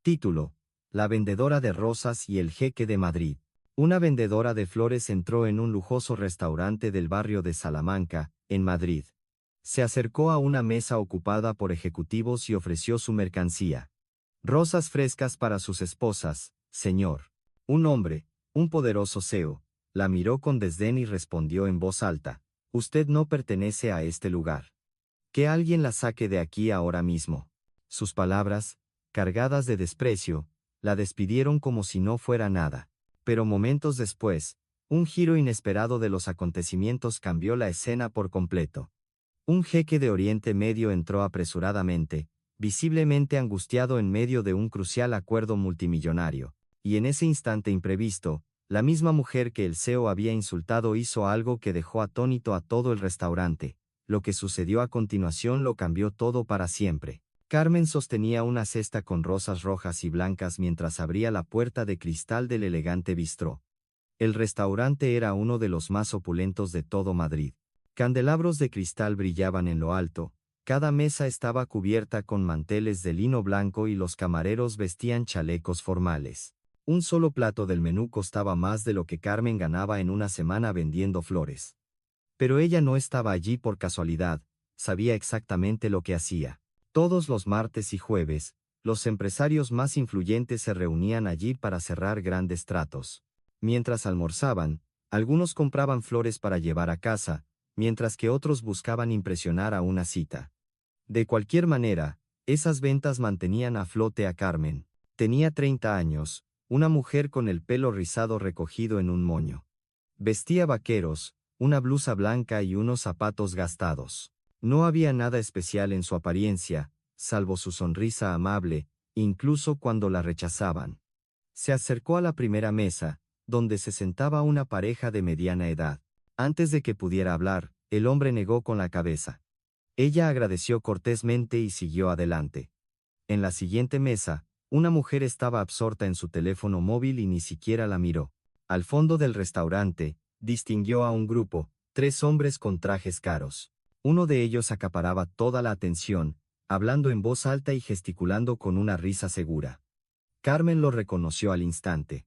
Título: La vendedora de rosas y el jeque de Madrid. Una vendedora de flores entró en un lujoso restaurante del barrio de Salamanca, en Madrid. Se acercó a una mesa ocupada por ejecutivos y ofreció su mercancía. Rosas frescas para sus esposas, señor. Un hombre, un poderoso CEO, la miró con desdén y respondió en voz alta: Usted no pertenece a este lugar. Que alguien la saque de aquí ahora mismo. Sus palabras, cargadas de desprecio, la despidieron como si no fuera nada. Pero momentos después, un giro inesperado de los acontecimientos cambió la escena por completo. Un jeque de Oriente Medio entró apresuradamente, visiblemente angustiado en medio de un crucial acuerdo multimillonario, y en ese instante imprevisto, la misma mujer que el CEO había insultado hizo algo que dejó atónito a todo el restaurante. Lo que sucedió a continuación lo cambió todo para siempre. Carmen sostenía una cesta con rosas rojas y blancas mientras abría la puerta de cristal del elegante bistró. El restaurante era uno de los más opulentos de todo Madrid. Candelabros de cristal brillaban en lo alto, cada mesa estaba cubierta con manteles de lino blanco y los camareros vestían chalecos formales. Un solo plato del menú costaba más de lo que Carmen ganaba en una semana vendiendo flores. Pero ella no estaba allí por casualidad, sabía exactamente lo que hacía. Todos los martes y jueves, los empresarios más influyentes se reunían allí para cerrar grandes tratos. Mientras almorzaban, algunos compraban flores para llevar a casa, mientras que otros buscaban impresionar a una cita. De cualquier manera, esas ventas mantenían a flote a Carmen. Tenía 30 años, una mujer con el pelo rizado recogido en un moño. Vestía vaqueros, una blusa blanca y unos zapatos gastados. No había nada especial en su apariencia, salvo su sonrisa amable, incluso cuando la rechazaban. Se acercó a la primera mesa, donde se sentaba una pareja de mediana edad. Antes de que pudiera hablar, el hombre negó con la cabeza. Ella agradeció cortésmente y siguió adelante. En la siguiente mesa, una mujer estaba absorta en su teléfono móvil y ni siquiera la miró. Al fondo del restaurante, distinguió a un grupo, 3 hombres con trajes caros. Uno de ellos acaparaba toda la atención, hablando en voz alta y gesticulando con una risa segura. Carmen lo reconoció al instante.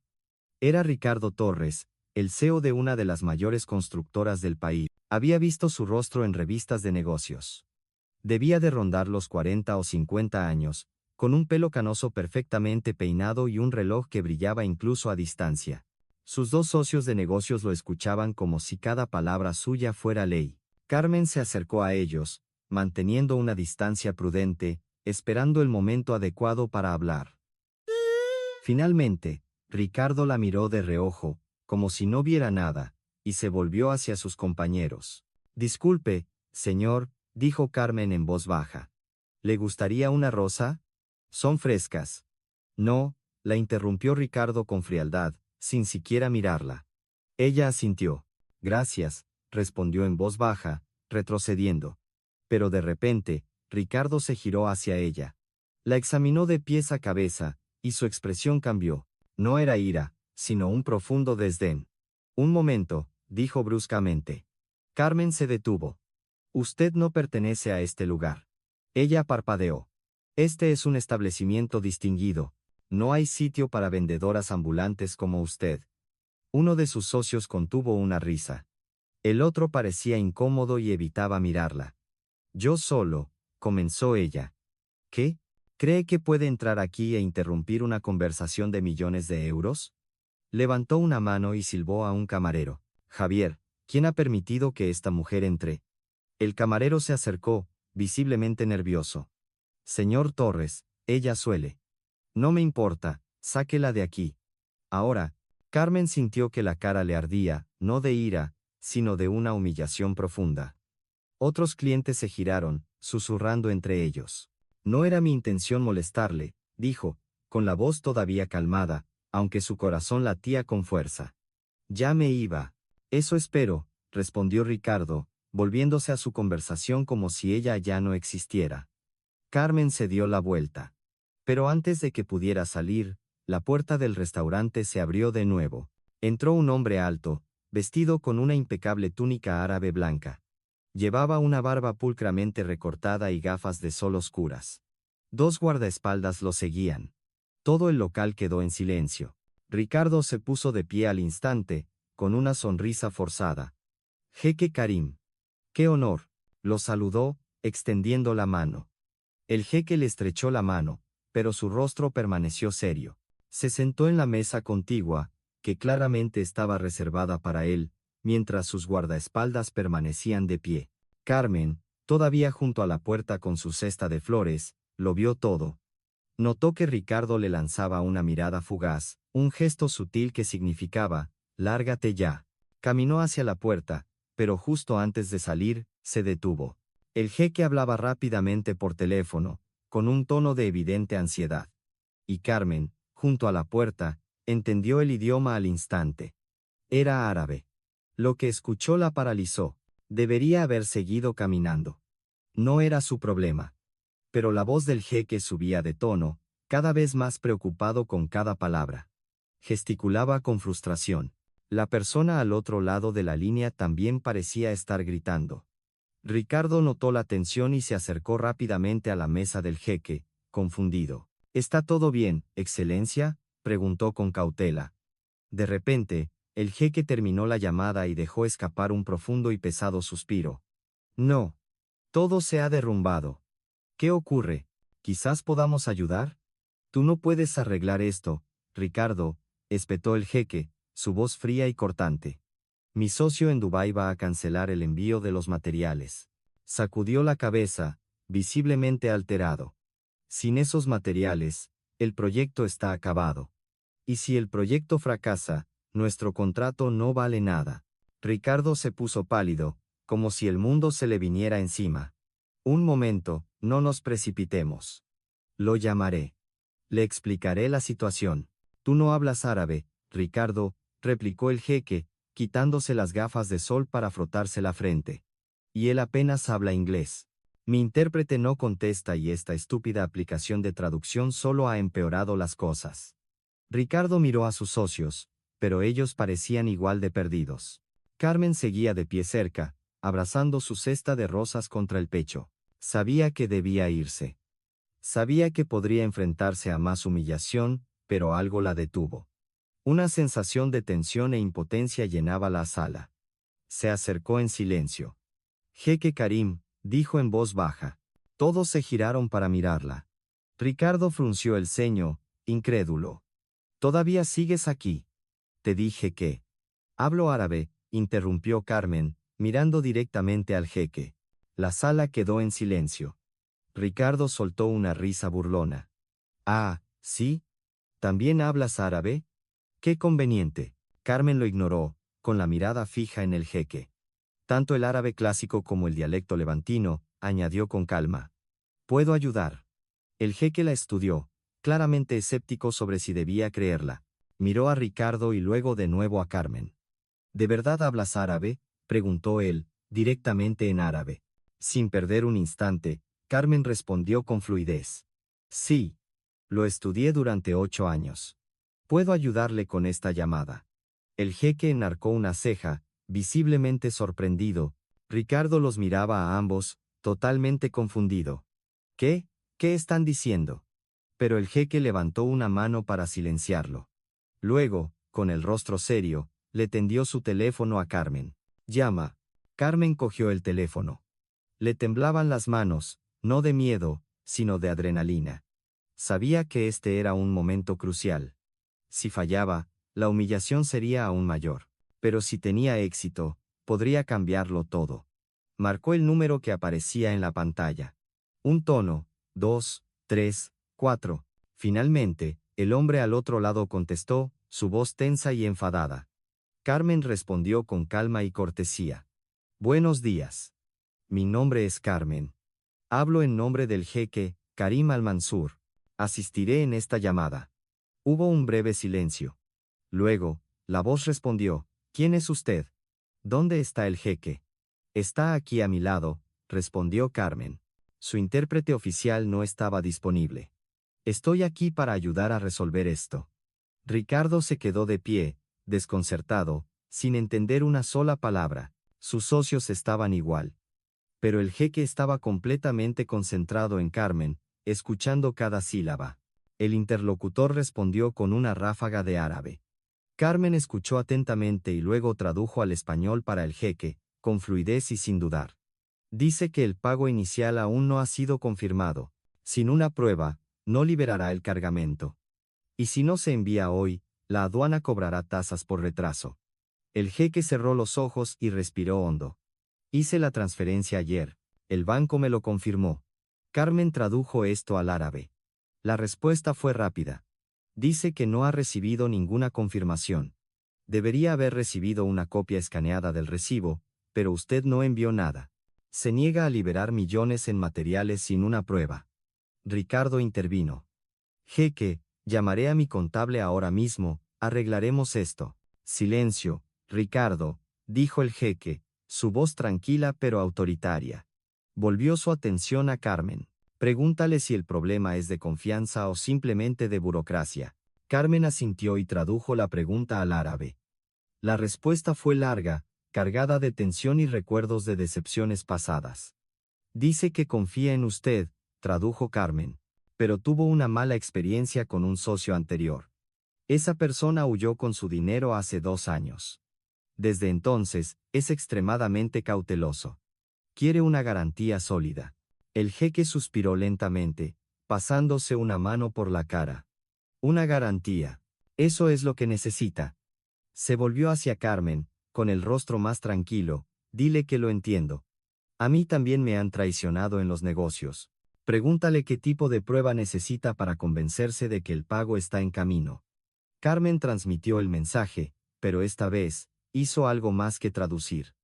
Era Ricardo Torres, el CEO de una de las mayores constructoras del país. Había visto su rostro en revistas de negocios. Debía de rondar los 40 o 50 años, con un pelo canoso perfectamente peinado y un reloj que brillaba incluso a distancia. Sus 2 socios de negocios lo escuchaban como si cada palabra suya fuera ley. Carmen se acercó a ellos, manteniendo una distancia prudente, esperando el momento adecuado para hablar. Finalmente, Ricardo la miró de reojo, como si no viera nada, y se volvió hacia sus compañeros. Disculpe, señor, dijo Carmen en voz baja. ¿Le gustaría una rosa? Son frescas. No, la interrumpió Ricardo con frialdad, sin siquiera mirarla. Ella asintió. Gracias, respondió en voz baja, retrocediendo. Pero de repente, Ricardo se giró hacia ella. La examinó de pies a cabeza, y su expresión cambió. No era ira, sino un profundo desdén. Un momento, dijo bruscamente. Carmen se detuvo. Usted no pertenece a este lugar. Ella parpadeó. Este es un establecimiento distinguido. No hay sitio para vendedoras ambulantes como usted. Uno de sus socios contuvo una risa. El otro parecía incómodo y evitaba mirarla. Yo solo, comenzó ella. ¿Qué? ¿Cree que puede entrar aquí e interrumpir una conversación de millones de euros? Levantó una mano y silbó a un camarero. Javier, ¿quién ha permitido que esta mujer entre? El camarero se acercó, visiblemente nervioso. Señor Torres, ella suele. No me importa, sáquela de aquí. Ahora, Carmen sintió que la cara le ardía, no de ira, sino de una humillación profunda. Otros clientes se giraron, susurrando entre ellos. No era mi intención molestarle, dijo, con la voz todavía calmada, aunque su corazón latía con fuerza. Ya me iba. Eso espero, respondió Ricardo, volviéndose a su conversación como si ella ya no existiera. Carmen se dio la vuelta. Pero antes de que pudiera salir, la puerta del restaurante se abrió de nuevo. Entró un hombre alto, vestido con una impecable túnica árabe blanca. Llevaba una barba pulcramente recortada y gafas de sol oscuras. 2 guardaespaldas lo seguían. Todo el local quedó en silencio. Ricardo se puso de pie al instante, con una sonrisa forzada. Jeque Karim. ¡Qué honor! Lo saludó, extendiendo la mano. El jeque le estrechó la mano, pero su rostro permaneció serio. Se sentó en la mesa contigua, que claramente estaba reservada para él, mientras sus guardaespaldas permanecían de pie. Carmen, todavía junto a la puerta con su cesta de flores, lo vio todo. Notó que Ricardo le lanzaba una mirada fugaz, un gesto sutil que significaba, lárgate ya. Caminó hacia la puerta, pero justo antes de salir, se detuvo. El jeque hablaba rápidamente por teléfono, con un tono de evidente ansiedad. Y Carmen, junto a la puerta, entendió el idioma al instante. Era árabe. Lo que escuchó la paralizó. Debería haber seguido caminando. No era su problema. Pero la voz del jeque subía de tono, cada vez más preocupado con cada palabra. Gesticulaba con frustración. La persona al otro lado de la línea también parecía estar gritando. Ricardo notó la tensión y se acercó rápidamente a la mesa del jeque, confundido. ¿Está todo bien, Excelencia?, preguntó con cautela. De repente, el jeque terminó la llamada y dejó escapar un profundo y pesado suspiro. No. Todo se ha derrumbado. ¿Qué ocurre? ¿Quizás podamos ayudar? Tú no puedes arreglar esto, Ricardo, espetó el jeque, su voz fría y cortante. Mi socio en Dubái va a cancelar el envío de los materiales. Sacudió la cabeza, visiblemente alterado. Sin esos materiales, el proyecto está acabado. Y si el proyecto fracasa, nuestro contrato no vale nada. Ricardo se puso pálido, como si el mundo se le viniera encima. Un momento, no nos precipitemos. Lo llamaré. Le explicaré la situación. Tú no hablas árabe, Ricardo, replicó el jeque, quitándose las gafas de sol para frotarse la frente. Y él apenas habla inglés. Mi intérprete no contesta y esta estúpida aplicación de traducción solo ha empeorado las cosas. Ricardo miró a sus socios, pero ellos parecían igual de perdidos. Carmen seguía de pie cerca, abrazando su cesta de rosas contra el pecho. Sabía que debía irse. Sabía que podría enfrentarse a más humillación, pero algo la detuvo. Una sensación de tensión e impotencia llenaba la sala. Se acercó en silencio. Jeque Karim, dijo en voz baja. Todos se giraron para mirarla. Ricardo frunció el ceño, incrédulo. ¿Todavía sigues aquí? Te dije que. Hablo árabe, interrumpió Carmen, mirando directamente al jeque. La sala quedó en silencio. Ricardo soltó una risa burlona. Ah, ¿sí? ¿También hablas árabe? Qué conveniente. Carmen lo ignoró, con la mirada fija en el jeque. Tanto el árabe clásico como el dialecto levantino, añadió con calma. Puedo ayudar. El jeque la estudió, claramente escéptico sobre si debía creerla. Miró a Ricardo y luego de nuevo a Carmen. ¿De verdad hablas árabe?, preguntó él, directamente en árabe. Sin perder un instante, Carmen respondió con fluidez. Sí. Lo estudié durante 8 años. Puedo ayudarle con esta llamada. El jeque enarcó una ceja, visiblemente sorprendido. Ricardo los miraba a ambos, totalmente confundido. ¿Qué? ¿Qué están diciendo? Pero el jeque levantó una mano para silenciarlo. Luego, con el rostro serio, le tendió su teléfono a Carmen. Llama. Carmen cogió el teléfono. Le temblaban las manos, no de miedo, sino de adrenalina. Sabía que este era un momento crucial. Si fallaba, la humillación sería aún mayor. Pero si tenía éxito, podría cambiarlo todo. Marcó el número que aparecía en la pantalla. Un tono, 2, 3, 4. Finalmente, el hombre al otro lado contestó, su voz tensa y enfadada. Carmen respondió con calma y cortesía. Buenos días. Mi nombre es Carmen. Hablo en nombre del jeque, Karim al-Mansur. Asistiré en esta llamada. Hubo un breve silencio. Luego, la voz respondió, ¿quién es usted? ¿Dónde está el jeque? Está aquí a mi lado, respondió Carmen. Su intérprete oficial no estaba disponible. Estoy aquí para ayudar a resolver esto. Ricardo se quedó de pie, desconcertado, sin entender una sola palabra. Sus socios estaban igual. Pero el jeque estaba completamente concentrado en Carmen, escuchando cada sílaba. El interlocutor respondió con una ráfaga de árabe. Carmen escuchó atentamente y luego tradujo al español para el jeque, con fluidez y sin dudar. Dice que el pago inicial aún no ha sido confirmado. Sin una prueba, no liberará el cargamento. Y si no se envía hoy, la aduana cobrará tasas por retraso. El jeque cerró los ojos y respiró hondo. Hice la transferencia ayer. El banco me lo confirmó. Carmen tradujo esto al árabe. La respuesta fue rápida. Dice que no ha recibido ninguna confirmación. Debería haber recibido una copia escaneada del recibo, pero usted no envió nada. Se niega a liberar millones en materiales sin una prueba. Ricardo intervino. Jeque, llamaré a mi contable ahora mismo, arreglaremos esto. Silencio, Ricardo, dijo el jeque, su voz tranquila pero autoritaria. Volvió su atención a Carmen. Pregúntale si el problema es de confianza o simplemente de burocracia. Carmen asintió y tradujo la pregunta al árabe. La respuesta fue larga, cargada de tensión y recuerdos de decepciones pasadas. Dice que confía en usted, tradujo Carmen, pero tuvo una mala experiencia con un socio anterior. Esa persona huyó con su dinero hace 2 años. Desde entonces, es extremadamente cauteloso. Quiere una garantía sólida. El jeque suspiró lentamente, pasándose una mano por la cara. Una garantía. Eso es lo que necesita. Se volvió hacia Carmen, con el rostro más tranquilo. Dile que lo entiendo. A mí también me han traicionado en los negocios. Pregúntale qué tipo de prueba necesita para convencerse de que el pago está en camino. Carmen transmitió el mensaje, pero esta vez, hizo algo más que traducir.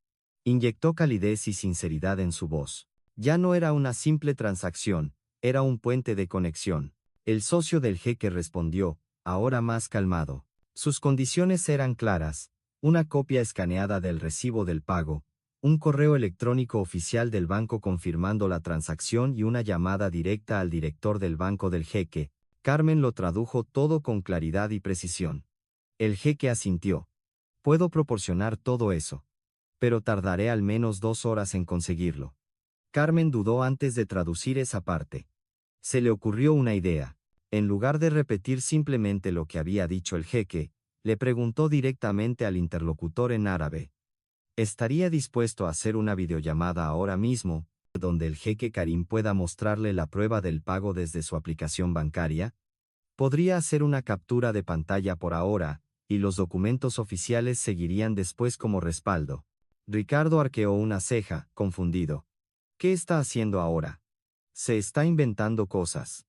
Inyectó calidez y sinceridad en su voz. Ya no era una simple transacción, era un puente de conexión. El socio del jeque respondió, ahora más calmado. Sus condiciones eran claras: una copia escaneada del recibo del pago, un correo electrónico oficial del banco confirmando la transacción y una llamada directa al director del banco del jeque. Carmen lo tradujo todo con claridad y precisión. El jeque asintió. Puedo proporcionar todo eso. Pero tardaré al menos 2 horas en conseguirlo. Carmen dudó antes de traducir esa parte. Se le ocurrió una idea. En lugar de repetir simplemente lo que había dicho el jeque, le preguntó directamente al interlocutor en árabe. ¿Estaría dispuesto a hacer una videollamada ahora mismo, donde el jeque Karim pueda mostrarle la prueba del pago desde su aplicación bancaria? Podría hacer una captura de pantalla por ahora, y los documentos oficiales seguirían después como respaldo. Ricardo arqueó una ceja, confundido. ¿Qué está haciendo ahora? Se está inventando cosas.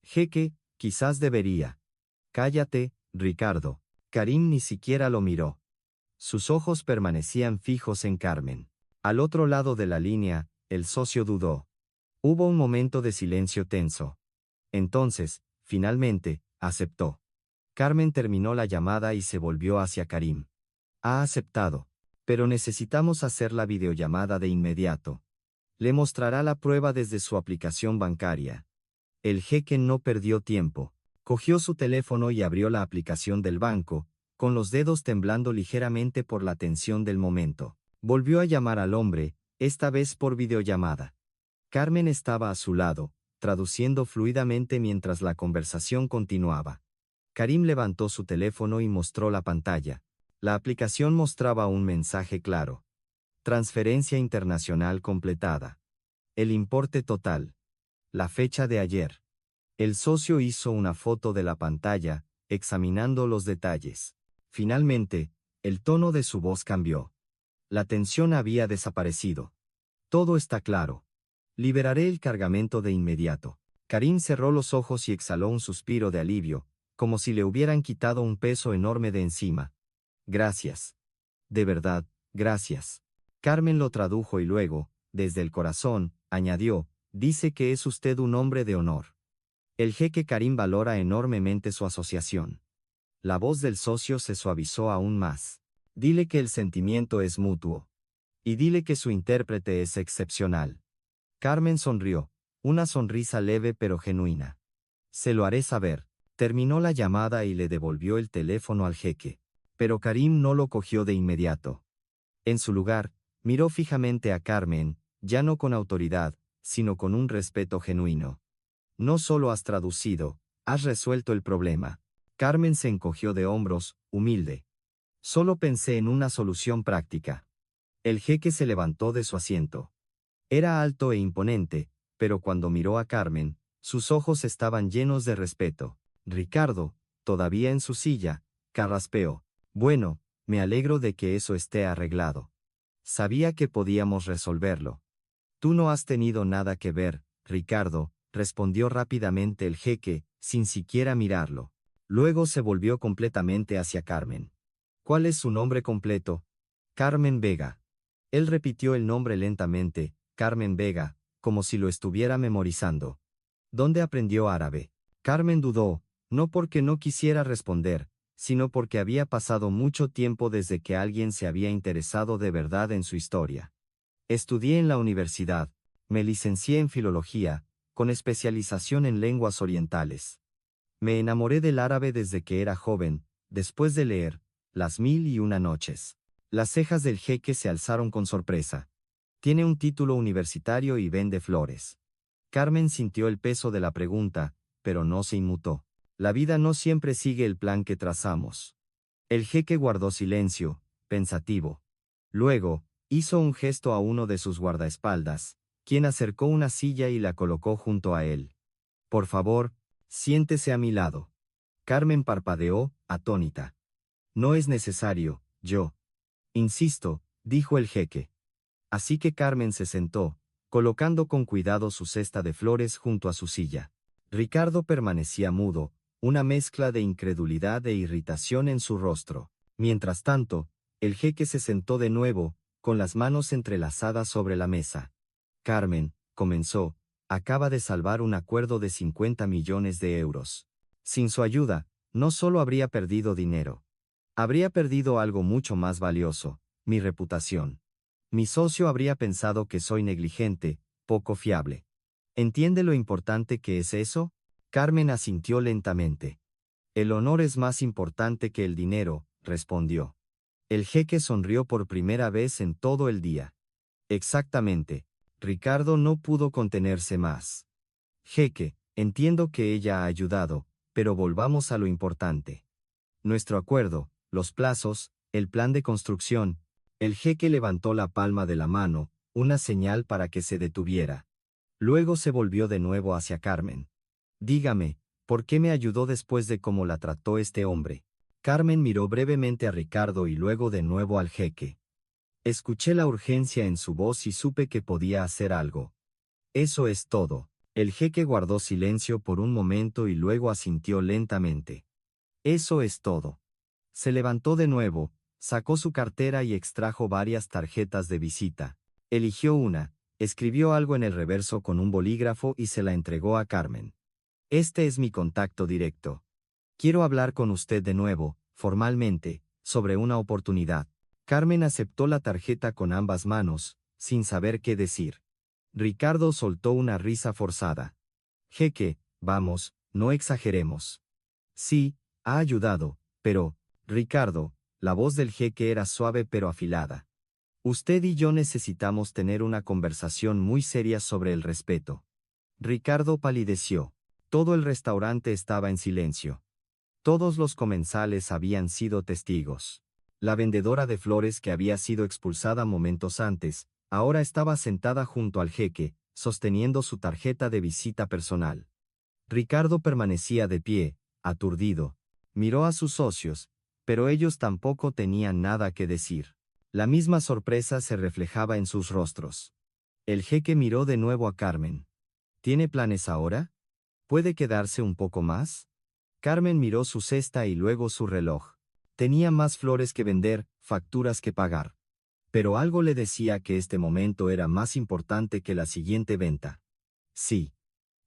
Jeque, quizás debería. Cállate, Ricardo. Karim ni siquiera lo miró. Sus ojos permanecían fijos en Carmen. Al otro lado de la línea, el socio dudó. Hubo un momento de silencio tenso. Entonces, finalmente, aceptó. Carmen terminó la llamada y se volvió hacia Karim. Ha aceptado. Pero necesitamos hacer la videollamada de inmediato. Le mostrará la prueba desde su aplicación bancaria. El jeque no perdió tiempo. Cogió su teléfono y abrió la aplicación del banco, con los dedos temblando ligeramente por la tensión del momento. Volvió a llamar al hombre, esta vez por videollamada. Carmen estaba a su lado, traduciendo fluidamente mientras la conversación continuaba. Karim levantó su teléfono y mostró la pantalla. La aplicación mostraba un mensaje claro. Transferencia internacional completada. El importe total. La fecha de ayer. El socio hizo una foto de la pantalla, examinando los detalles. Finalmente, el tono de su voz cambió. La tensión había desaparecido. Todo está claro. Liberaré el cargamento de inmediato. Karim cerró los ojos y exhaló un suspiro de alivio, como si le hubieran quitado un peso enorme de encima. Gracias. De verdad, gracias. Carmen lo tradujo y luego, desde el corazón, añadió, dice que es usted un hombre de honor. El jeque Karim valora enormemente su asociación. La voz del socio se suavizó aún más. Dile que el sentimiento es mutuo. Y dile que su intérprete es excepcional. Carmen sonrió, una sonrisa leve pero genuina. Se lo haré saber. Terminó la llamada y le devolvió el teléfono al jeque. Pero Karim no lo cogió de inmediato. En su lugar, miró fijamente a Carmen, ya no con autoridad, sino con un respeto genuino. No solo has traducido, Has resuelto el problema. Carmen se encogió de hombros, humilde. Solo pensé en una solución práctica. El jeque se levantó de su asiento. Era alto e imponente, pero cuando miró a Carmen, sus ojos estaban llenos de respeto. Ricardo, todavía en su silla, carraspeó. Bueno, me alegro de que eso esté arreglado. Sabía que podíamos resolverlo. Tú no has tenido nada que ver, Ricardo, respondió rápidamente el jeque, sin siquiera mirarlo. Luego se volvió completamente hacia Carmen. ¿Cuál es su nombre completo? Carmen Vega. Él repitió el nombre lentamente, Carmen Vega, como si lo estuviera memorizando. ¿Dónde aprendió árabe? Carmen dudó, no porque no quisiera responder, sino porque había pasado mucho tiempo desde que alguien se había interesado de verdad en su historia. Estudié en la universidad, me licencié en filología, con especialización en lenguas orientales. Me enamoré del árabe desde que era joven, después de leer Las mil y una noches. Las cejas del jeque se alzaron con sorpresa. Tiene un título universitario y vende flores. Carmen sintió el peso de la pregunta, pero no se inmutó. La vida no siempre sigue el plan que trazamos. El jeque guardó silencio, pensativo. Luego, hizo un gesto a uno de sus guardaespaldas, quien acercó una silla y la colocó junto a él. Por favor, siéntese a mi lado. Carmen parpadeó, atónita. No es necesario, yo. Insisto, dijo el jeque. Así que Carmen se sentó, colocando con cuidado su cesta de flores junto a su silla. Ricardo permanecía mudo, una mezcla de incredulidad e irritación en su rostro. Mientras tanto, el jeque se sentó de nuevo, con las manos entrelazadas sobre la mesa. Carmen, comenzó, acaba de salvar un acuerdo de 50 millones de euros. Sin su ayuda, no solo habría perdido dinero. Habría perdido algo mucho más valioso, mi reputación. Mi socio habría pensado que soy negligente, poco fiable. ¿Entiende lo importante que es eso? Carmen asintió lentamente. El honor es más importante que el dinero, respondió. El jeque sonrió por primera vez en todo el día. Exactamente. Ricardo no pudo contenerse más. Jeque, entiendo que ella ha ayudado, pero volvamos a lo importante. Nuestro acuerdo, los plazos, el plan de construcción. El jeque levantó la palma de la mano, una señal para que se detuviera. Luego se volvió de nuevo hacia Carmen. Dígame, ¿por qué me ayudó después de cómo la trató este hombre? Carmen miró brevemente a Ricardo y luego de nuevo al jeque. Escuché la urgencia en su voz y supe que podía hacer algo. Eso es todo. El jeque guardó silencio por un momento y luego asintió lentamente. Eso es todo. Se levantó de nuevo, sacó su cartera y extrajo varias tarjetas de visita. Eligió una, escribió algo en el reverso con un bolígrafo y se la entregó a Carmen. Este es mi contacto directo. Quiero hablar con usted de nuevo, formalmente, sobre una oportunidad. Carmen aceptó la tarjeta con ambas manos, sin saber qué decir. Ricardo soltó una risa forzada. Jeque, vamos, no exageremos. Sí, ha ayudado, pero, Ricardo, la voz del jeque era suave pero afilada. Usted y yo necesitamos tener una conversación muy seria sobre el respeto. Ricardo palideció. Todo el restaurante estaba en silencio. Todos los comensales habían sido testigos. La vendedora de flores que había sido expulsada momentos antes, ahora estaba sentada junto al jeque, sosteniendo su tarjeta de visita personal. Ricardo permanecía de pie, aturdido. Miró a sus socios, pero ellos tampoco tenían nada que decir. La misma sorpresa se reflejaba en sus rostros. El jeque miró de nuevo a Carmen. ¿Tiene planes ahora? ¿Puede quedarse un poco más? Carmen miró su cesta y luego su reloj. Tenía más flores que vender, facturas que pagar. Pero algo le decía que este momento era más importante que la siguiente venta. Sí.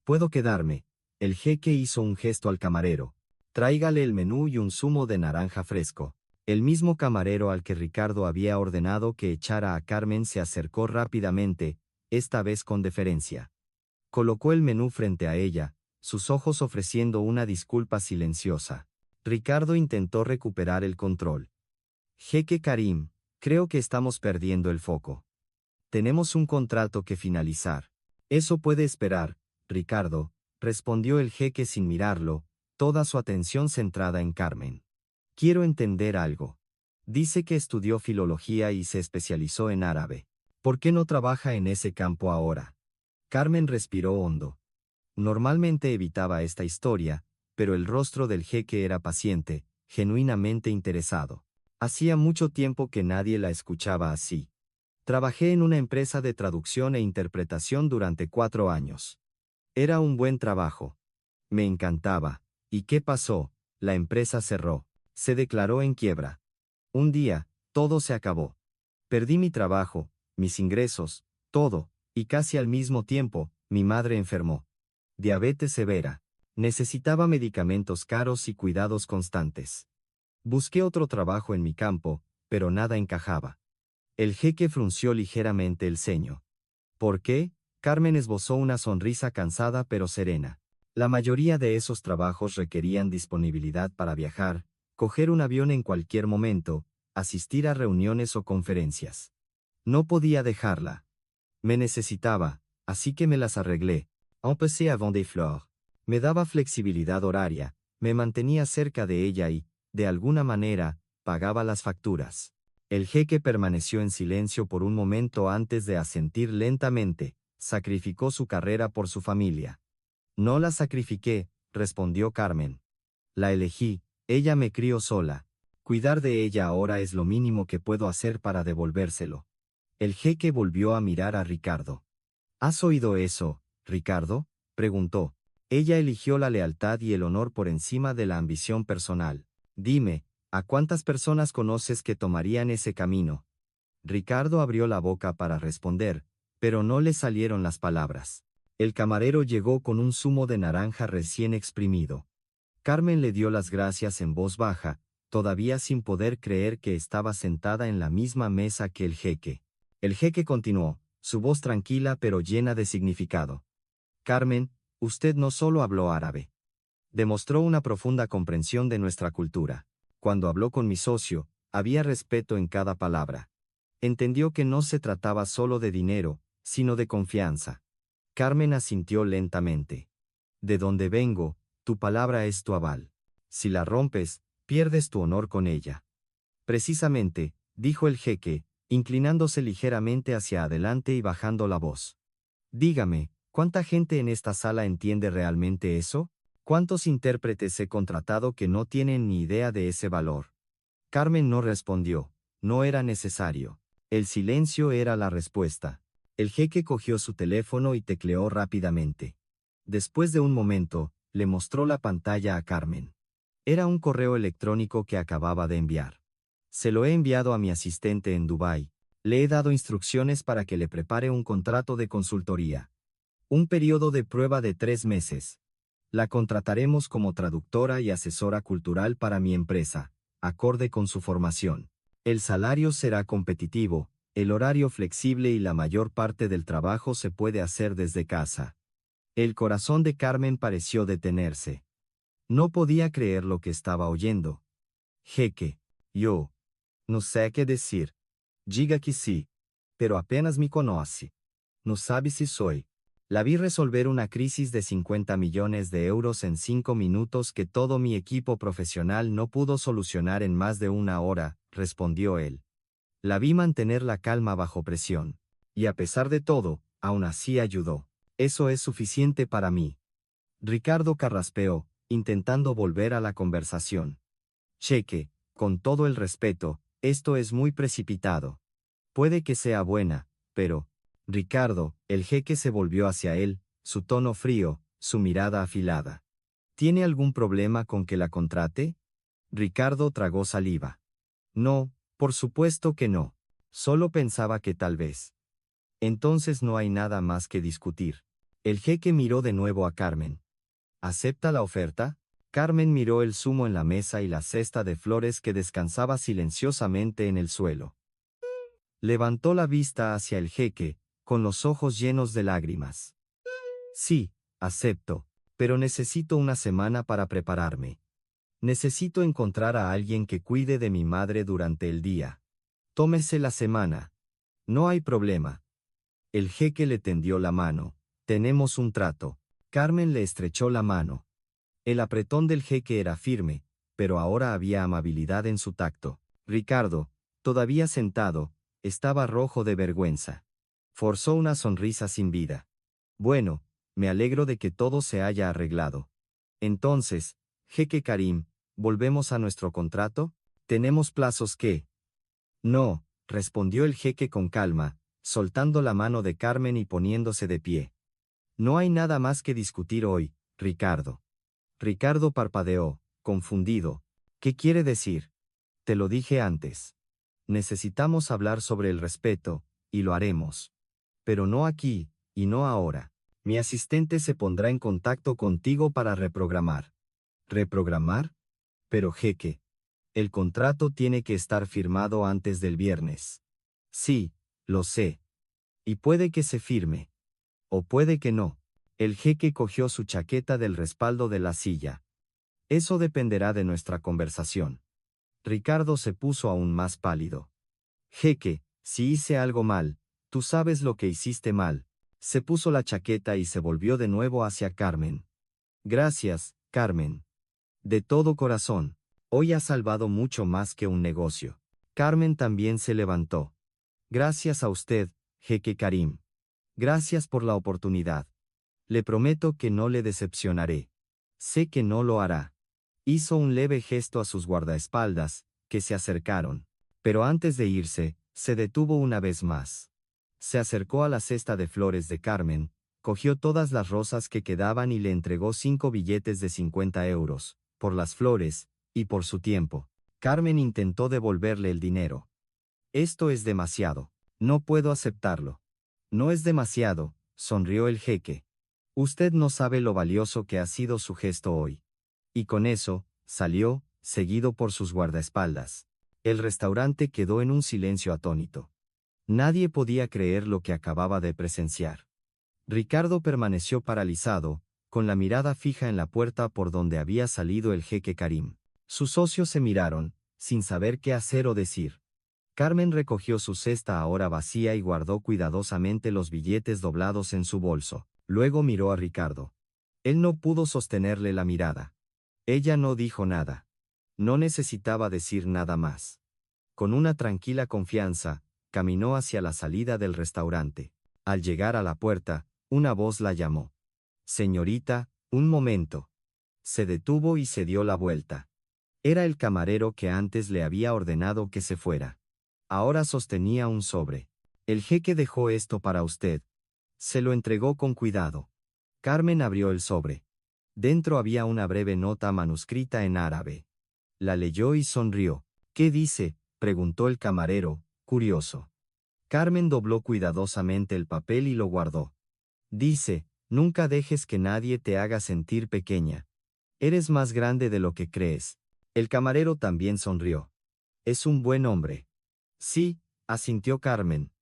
Puedo quedarme. El jeque hizo un gesto al camarero. Tráigale el menú y un zumo de naranja fresco. El mismo camarero al que Ricardo había ordenado que echara a Carmen se acercó rápidamente, esta vez con deferencia. Colocó el menú frente a ella, sus ojos ofreciendo una disculpa silenciosa. Ricardo intentó recuperar el control. Jeque Karim, creo que estamos perdiendo el foco. Tenemos un contrato que finalizar. Eso puede esperar, Ricardo, respondió el jeque sin mirarlo, toda su atención centrada en Carmen. Quiero entender algo. Dice que estudió filología y se especializó en árabe. ¿Por qué no trabaja en ese campo ahora? Carmen respiró hondo. Normalmente evitaba esta historia, pero el rostro del jeque era paciente, genuinamente interesado. Hacía mucho tiempo que nadie la escuchaba así. Trabajé en una empresa de traducción e interpretación durante 4 años. Era un buen trabajo. Me encantaba. ¿Y qué pasó? La empresa cerró. Se declaró en quiebra. Un día, todo se acabó. Perdí mi trabajo, mis ingresos, todo, y casi al mismo tiempo, mi madre enfermó. Diabetes severa. Necesitaba medicamentos caros y cuidados constantes. Busqué otro trabajo en mi campo, pero nada encajaba. El jeque frunció ligeramente el ceño. ¿Por qué? Carmen esbozó una sonrisa cansada pero serena. La mayoría de esos trabajos requerían disponibilidad para viajar, coger un avión en cualquier momento, asistir a reuniones o conferencias. No podía dejarla. Me necesitaba, así que me las arreglé. Empecé avant des fleurs. Me daba flexibilidad horaria, me mantenía cerca de ella y, de alguna manera, pagaba las facturas. El jeque permaneció en silencio por un momento antes de asentir lentamente. Sacrificó su carrera por su familia. No la sacrifiqué, respondió Carmen. La elegí, ella me crió sola. Cuidar de ella ahora es lo mínimo que puedo hacer para devolvérselo. El jeque volvió a mirar a Ricardo. ¿Has oído eso, Ricardo? Preguntó. Ella eligió la lealtad y el honor por encima de la ambición personal. Dime, ¿a cuántas personas conoces que tomarían ese camino? Ricardo abrió la boca para responder, pero no le salieron las palabras. El camarero llegó con un zumo de naranja recién exprimido. Carmen le dio las gracias en voz baja, todavía sin poder creer que estaba sentada en la misma mesa que el jeque. El jeque continuó, su voz tranquila pero llena de significado. Carmen, usted no solo habló árabe. Demostró una profunda comprensión de nuestra cultura. Cuando habló con mi socio, había respeto en cada palabra. Entendió que no se trataba solo de dinero, sino de confianza. Carmen asintió lentamente. De donde vengo, tu palabra es tu aval. Si la rompes, pierdes tu honor con ella. Precisamente, dijo el jeque, inclinándose ligeramente hacia adelante y bajando la voz. Dígame, ¿cuánta gente en esta sala entiende realmente eso? ¿Cuántos intérpretes he contratado que no tienen ni idea de ese valor? Carmen no respondió. No era necesario. El silencio era la respuesta. El jeque cogió su teléfono y tecleó rápidamente. Después de un momento, le mostró la pantalla a Carmen. Era un correo electrónico que acababa de enviar. Se lo he enviado a mi asistente en Dubái. Le he dado instrucciones para que le prepare un contrato de consultoría. Un periodo de prueba de 3 meses. La contrataremos como traductora y asesora cultural para mi empresa, acorde con su formación. El salario será competitivo, el horario flexible y la mayor parte del trabajo se puede hacer desde casa. El corazón de Carmen pareció detenerse. No podía creer lo que estaba oyendo. Jeque, yo. No sé qué decir. Diga que sí. Pero apenas me conoce. No sabe si soy. La vi resolver una crisis de 50 millones de euros en 5 minutos que todo mi equipo profesional no pudo solucionar en más de 1 hora, respondió él. La vi mantener la calma bajo presión. Y a pesar de todo, aún así ayudó. Eso es suficiente para mí. Ricardo carraspeó, intentando volver a la conversación. Cheque, con todo el respeto, esto es muy precipitado. Puede que sea buena, pero... Ricardo, el jeque se volvió hacia él, su tono frío, su mirada afilada. ¿Tiene algún problema con que la contrate? Ricardo tragó saliva. No, por supuesto que no. Solo pensaba que tal vez. Entonces no hay nada más que discutir. El jeque miró de nuevo a Carmen. ¿Acepta la oferta? Carmen miró el zumo en la mesa y la cesta de flores que descansaba silenciosamente en el suelo. Levantó la vista hacia el jeque, con los ojos llenos de lágrimas. Sí, acepto, pero necesito una semana para prepararme. Necesito encontrar a alguien que cuide de mi madre durante el día. Tómese la semana. No hay problema. El jeque le tendió la mano. Tenemos un trato. Carmen le estrechó la mano. El apretón del jeque era firme, pero ahora había amabilidad en su tacto. Ricardo, todavía sentado, estaba rojo de vergüenza. Forzó una sonrisa sin vida. Bueno, me alegro de que todo se haya arreglado. Entonces, jeque Karim, ¿volvemos a nuestro contrato? ¿Tenemos plazos que? No, respondió el jeque con calma, soltando la mano de Carmen y poniéndose de pie. No hay nada más que discutir hoy, Ricardo. Ricardo parpadeó, confundido. ¿Qué quiere decir? Te lo dije antes. Necesitamos hablar sobre el respeto, y lo haremos. Pero no aquí, y no ahora. Mi asistente se pondrá en contacto contigo para reprogramar. ¿Reprogramar? Pero jeque. El contrato tiene que estar firmado antes del viernes. Sí, lo sé. Y puede que se firme. O puede que no. El jeque cogió su chaqueta del respaldo de la silla. Eso dependerá de nuestra conversación. Ricardo se puso aún más pálido. Jeque, si hice algo mal, tú sabes lo que hiciste mal. Se puso la chaqueta y se volvió de nuevo hacia Carmen. Gracias, Carmen. De todo corazón. Hoy has salvado mucho más que un negocio. Carmen también se levantó. Gracias a usted, jeque Karim. Gracias por la oportunidad. Le prometo que no le decepcionaré. Sé que no lo hará. Hizo un leve gesto a sus guardaespaldas, que se acercaron. Pero antes de irse, se detuvo una vez más. Se acercó a la cesta de flores de Carmen, cogió todas las rosas que quedaban y le entregó 5 billetes de 50 euros, por las flores, y por su tiempo. Carmen intentó devolverle el dinero. Esto es demasiado. No puedo aceptarlo. No es demasiado, sonrió el jeque. Usted no sabe lo valioso que ha sido su gesto hoy. Y con eso, salió, seguido por sus guardaespaldas. El restaurante quedó en un silencio atónito. Nadie podía creer lo que acababa de presenciar. Ricardo permaneció paralizado, con la mirada fija en la puerta por donde había salido el jeque Karim. Sus socios se miraron, sin saber qué hacer o decir. Carmen recogió su cesta ahora vacía y guardó cuidadosamente los billetes doblados en su bolso. Luego miró a Ricardo. Él no pudo sostenerle la mirada. Ella no dijo nada. No necesitaba decir nada más. Con una tranquila confianza, caminó hacia la salida del restaurante. Al llegar a la puerta, una voz la llamó. Señorita, un momento. Se detuvo y se dio la vuelta. Era el camarero que antes le había ordenado que se fuera. Ahora sostenía un sobre. El jeque dejó esto para usted. Se lo entregó con cuidado. Carmen abrió el sobre. Dentro había una breve nota manuscrita en árabe. La leyó y sonrió. ¿Qué dice?, preguntó el camarero, curioso. Carmen dobló cuidadosamente el papel y lo guardó. Dice, nunca dejes que nadie te haga sentir pequeña. Eres más grande de lo que crees. El camarero también sonrió. Es un buen hombre. Sí, asintió Carmen.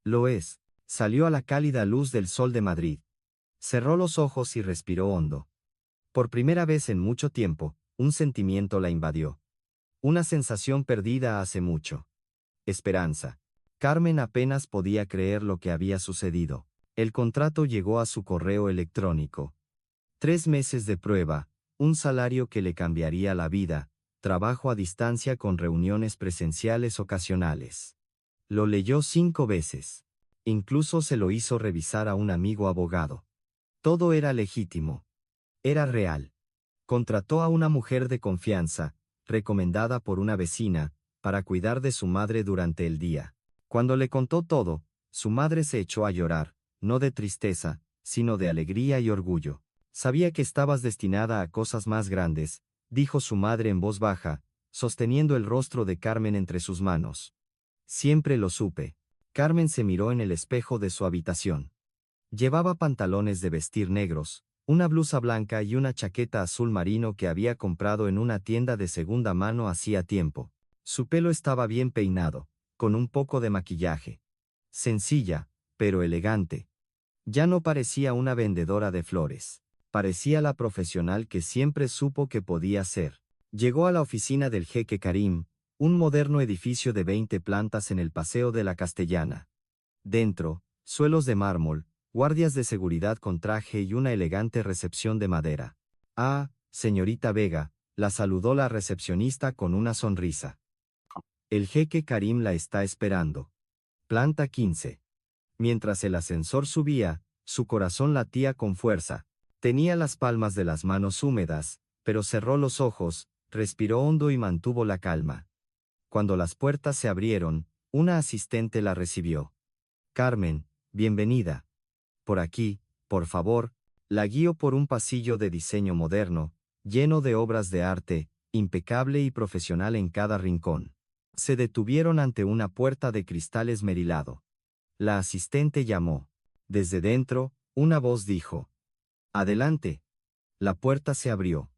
Lo es. Salió a la cálida luz del sol de Madrid. Cerró los ojos y respiró hondo. Por primera vez en mucho tiempo, un sentimiento la invadió. Una sensación perdida hace mucho. Esperanza. Carmen apenas podía creer lo que había sucedido. El contrato llegó a su correo electrónico. 3 meses de prueba, un salario que le cambiaría la vida, trabajo a distancia con reuniones presenciales ocasionales. Lo leyó 5 veces. Incluso se lo hizo revisar a un amigo abogado. Todo era legítimo. Era real. Contrató a una mujer de confianza, recomendada por una vecina, para cuidar de su madre durante el día. Cuando le contó todo, su madre se echó a llorar, no de tristeza, sino de alegría y orgullo. Sabía que estabas destinada a cosas más grandes, dijo su madre en voz baja, sosteniendo el rostro de Carmen entre sus manos. Siempre lo supe. Carmen se miró en el espejo de su habitación. Llevaba pantalones de vestir negros, una blusa blanca y una chaqueta azul marino que había comprado en una tienda de segunda mano hacía tiempo. Su pelo estaba bien peinado, con un poco de maquillaje. Sencilla, pero elegante. Ya no parecía una vendedora de flores. Parecía la profesional que siempre supo que podía ser. Llegó a la oficina del jeque Karim, un moderno edificio de 20 plantas en el Paseo de la Castellana. Dentro, suelos de mármol, guardias de seguridad con traje y una elegante recepción de madera. Ah, señorita Vega, la saludó la recepcionista con una sonrisa. El jeque Karim la está esperando. Planta 15. Mientras el ascensor subía, su corazón latía con fuerza. Tenía las palmas de las manos húmedas, pero cerró los ojos, respiró hondo y mantuvo la calma. Cuando las puertas se abrieron, una asistente la recibió. Carmen, bienvenida. Por aquí, por favor, la guió por un pasillo de diseño moderno, lleno de obras de arte, impecable y profesional en cada rincón. Se detuvieron ante una puerta de cristal esmerilado. La asistente llamó. Desde dentro, una voz dijo: Adelante. La puerta se abrió.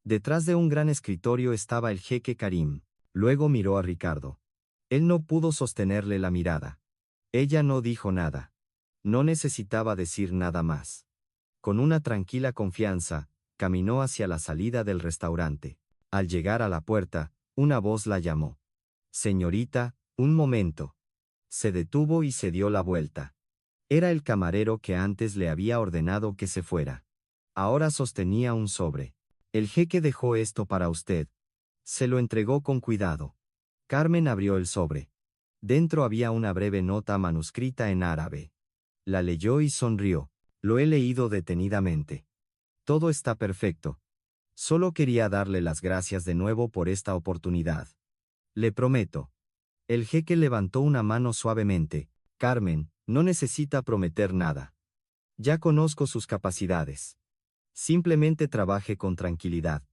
Detrás de un gran escritorio estaba el jeque Karim. Luego miró a Ricardo. Él no pudo sostenerle la mirada. Ella no dijo nada. No necesitaba decir nada más. Con una tranquila confianza, caminó hacia la salida del restaurante. Al llegar a la puerta, una voz la llamó. Señorita, un momento. Se detuvo y se dio la vuelta. Era el camarero que antes le había ordenado que se fuera. Ahora sostenía un sobre. El jeque dejó esto para usted. Se lo entregó con cuidado. Carmen abrió el sobre. Dentro había una breve nota manuscrita en árabe. La leyó y sonrió. Lo he leído detenidamente. Todo está perfecto. Solo quería darle las gracias de nuevo por esta oportunidad. Le prometo. El jeque levantó una mano suavemente. Carmen, no necesita prometer nada. Ya conozco sus capacidades. Simplemente trabaje con tranquilidad.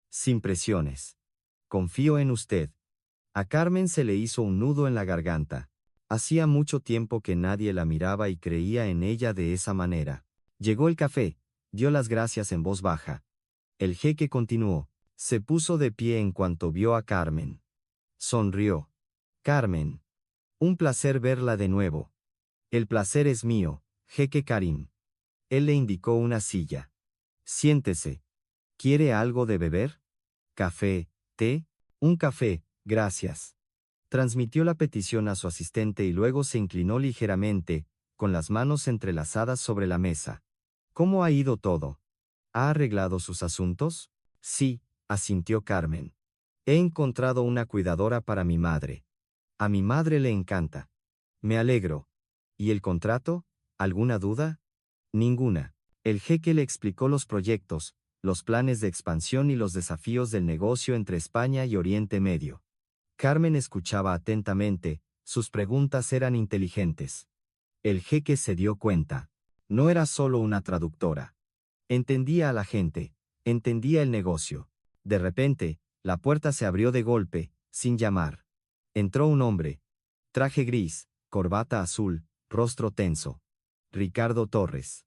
Sin presiones. Confío en usted. A Carmen se le hizo un nudo en la garganta. Hacía mucho tiempo que nadie la miraba y creía en ella de esa manera. Llegó el café, dio las gracias en voz baja. El jeque continuó. Se puso de pie en cuanto vio a Carmen. Sonrió. Carmen. Un placer verla de nuevo. El placer es mío, jeque Karim. Él le indicó una silla. Siéntese. ¿Quiere algo de beber? ¿Café? ¿Té? Un café, gracias. Transmitió la petición a su asistente y luego se inclinó ligeramente, con las manos entrelazadas sobre la mesa. ¿Cómo ha ido todo? ¿Ha arreglado sus asuntos? Sí, asintió Carmen. He encontrado una cuidadora para mi madre. A mi madre le encanta. Me alegro. ¿Y el contrato? ¿Alguna duda? Ninguna. El jeque le explicó los proyectos, los planes de expansión y los desafíos del negocio entre España y Oriente Medio. Carmen escuchaba atentamente, sus preguntas eran inteligentes. El jeque se dio cuenta. No era solo una traductora. Entendía a la gente, entendía el negocio. De repente, la puerta se abrió de golpe, sin llamar. Entró un hombre. Traje gris, corbata azul, rostro tenso. Ricardo Torres.